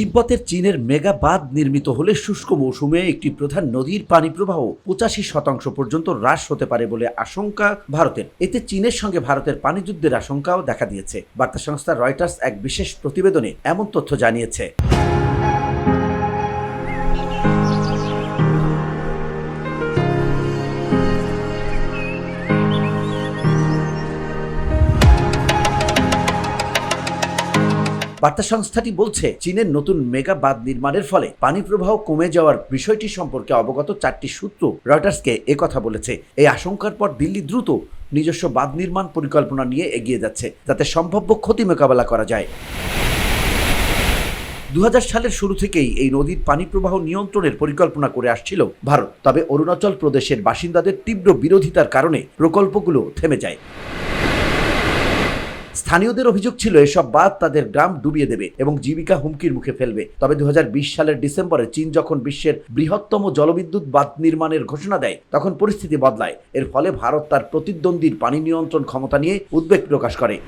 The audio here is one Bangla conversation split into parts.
তিব্বতের চীনের মেগা বাঁধ নির্মিত হলে শুষ্ক মৌসুমে একটি প্রধান নদীর পানি প্রবাহ 85% পর্যন্ত হ্রাস হতে পারে বলে আশঙ্কা ভারতের। এতে চীনের সঙ্গে ভারতের পানি যুদ্ধের আশঙ্কাও দেখা দিয়েছে। বার্তা সংস্থা রয়টার্স এক বিশেষ প্রতিবেদনে এমন তথ্য জানিয়েছে। বার্তা সংস্থাটি বলছে, চীনের নতুন মেগা বাঁধ নির্মাণের ফলে পানি প্রবাহ কমে যাওয়ার বিষয়টি সম্পর্কে অবগত 4টি সূত্র রয়টার্সকে একথা বলেছে। এই আশঙ্কার পর দিল্লি দ্রুত নিজস্ব বাঁধ নির্মাণ পরিকল্পনা নিয়ে এগিয়ে যাচ্ছে, যাতে সম্ভাব্য ক্ষতি মোকাবেলা করা যায়। 2000 সালের শুরু থেকেই এই নদীর পানি প্রবাহ নিয়ন্ত্রণের পরিকল্পনা করে আসছিল ভারত। তবে অরুণাচল প্রদেশের বাসিন্দাদের তীব্র বিরোধিতার কারণে প্রকল্পগুলো থেমে যায়। স্থানীয়দের অভিযোগ ছিল এসব বাঁধ তাদের গ্রাম ডুবিয়ে দেবে এবং জীবিকা হুমকির মুখে ফেলবে। তবে 2020 সালের ডিসেম্বরে চীন যখন বিশ্বের বৃহত্তম জলবিদ্যুৎ বাঁধ নির্মাণের ঘোষণা দেয়, তখন পরিস্থিতি বদলায়। এর ফলে ভারত তার প্রতিদ্বন্দ্বীর পানি নিয়ন্ত্রণ ক্ষমতা নিয়ে উদ্বেগ প্রকাশ করে।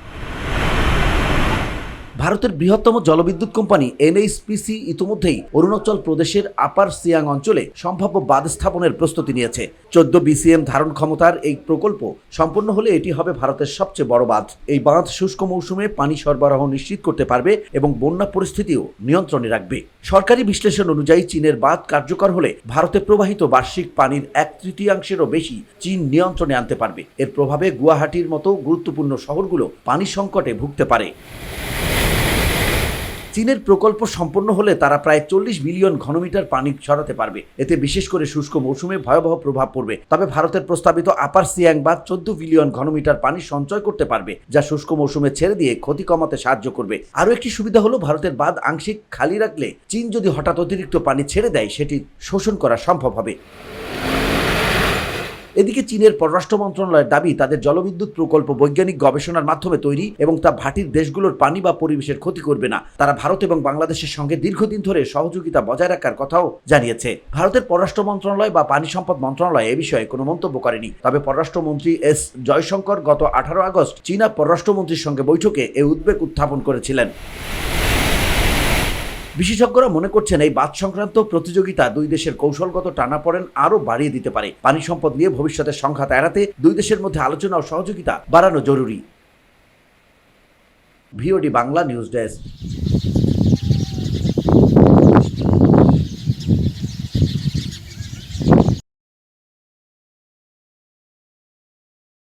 ভারতের বৃহত্তম জলবিদ্যুৎ কোম্পানি NHPC ইতিমধ্যেই অরুণাচল প্রদেশের আপার সিয়াং অঞ্চলে সম্ভাব্য বাঁধ স্থাপনের প্রস্তুতি নিয়েছে। 14 BCM ধারণ ক্ষমতার এই প্রকল্প সম্পন্ন হলে এটি হবে ভারতের সবচেয়ে বড় বাঁধ। এই বাঁধ শুষ্ক মৌসুমে পানি সরবরাহ নিশ্চিত করতে পারবে এবং বন্যা পরিস্থিতিও নিয়ন্ত্রণে রাখবে। সরকারি বিশ্লেষণ অনুযায়ী চীনের বাঁধ কার্যকর হলে ভারতে প্রবাহিত বার্ষিক পানির 1/3 বেশি চীন নিয়ন্ত্রণে আনতে পারবে। এর প্রভাবে গুয়াহাটির মতো গুরুত্বপূর্ণ শহরগুলো পানি সংকটে ভুগতে পারে। চীনের প্রকল্প সম্পন্ন হলে তারা প্রায় 40 বিলিয়ন ঘনমিটার পানি সরাতে পারবে। এতে বিশেষ করে শুষ্ক মৌসুমে ভয়াবহ প্রভাব পড়বে। তবে ভারতের প্রস্তাবিত আপার সিয়াং বাঁধ 14 বিলিয়ন ঘনমিটার পানি সঞ্চয় করতে পারবে, যা শুষ্ক মৌসুমে ছেড়ে দিয়ে ক্ষতি কমাতে সাহায্য করবে। আরও একটি সুবিধা হলো, ভারতের বাঁধ আংশিক খালি রাখলে চীন যদি হঠাৎ অতিরিক্ত পানি ছেড়ে দেয়, সেটি শোষণ করা সম্ভব হবে। এদিকে চীনের পররাষ্ট্র মন্ত্রণালয়ের দাবি, তাদের জলবিদ্যুৎ প্রকল্প বৈজ্ঞানিক গবেষণার মাধ্যমে তৈরি এবং তা ভাটির দেশগুলোর পানি বা পরিবেশের ক্ষতি করবে না। তারা ভারত এবং বাংলাদেশের সঙ্গে দীর্ঘদিন ধরে সহযোগিতা বজায় রাখার কথাও জানিয়েছে। ভারতের পররাষ্ট্র মন্ত্রণালয় বা পানি সম্পদ মন্ত্রণালয় এ বিষয়ে কোনো মন্তব্য করেনি। তবে পররাষ্ট্রমন্ত্রী S জয়শঙ্কর গত 18 আগস্ট চীনা পররাষ্ট্রমন্ত্রীর সঙ্গে বৈঠকে এই উদ্বেগ উত্থাপন করেছিলেন। বিশেষজ্ঞরা মনে করছেন, এই বাঁধ সংক্রান্ত প্রতিযোগিতা দুই দেশের কৌশলগত টানাপোড়েন আরও বাড়িয়ে দিতে পারে। পানি সম্পদ নিয়ে ভবিষ্যতের সংঘাত এড়াতে দুই দেশের মধ্যে আলোচনা ও সহযোগিতা বাড়ানো জরুরি। VOD Bangla news desk.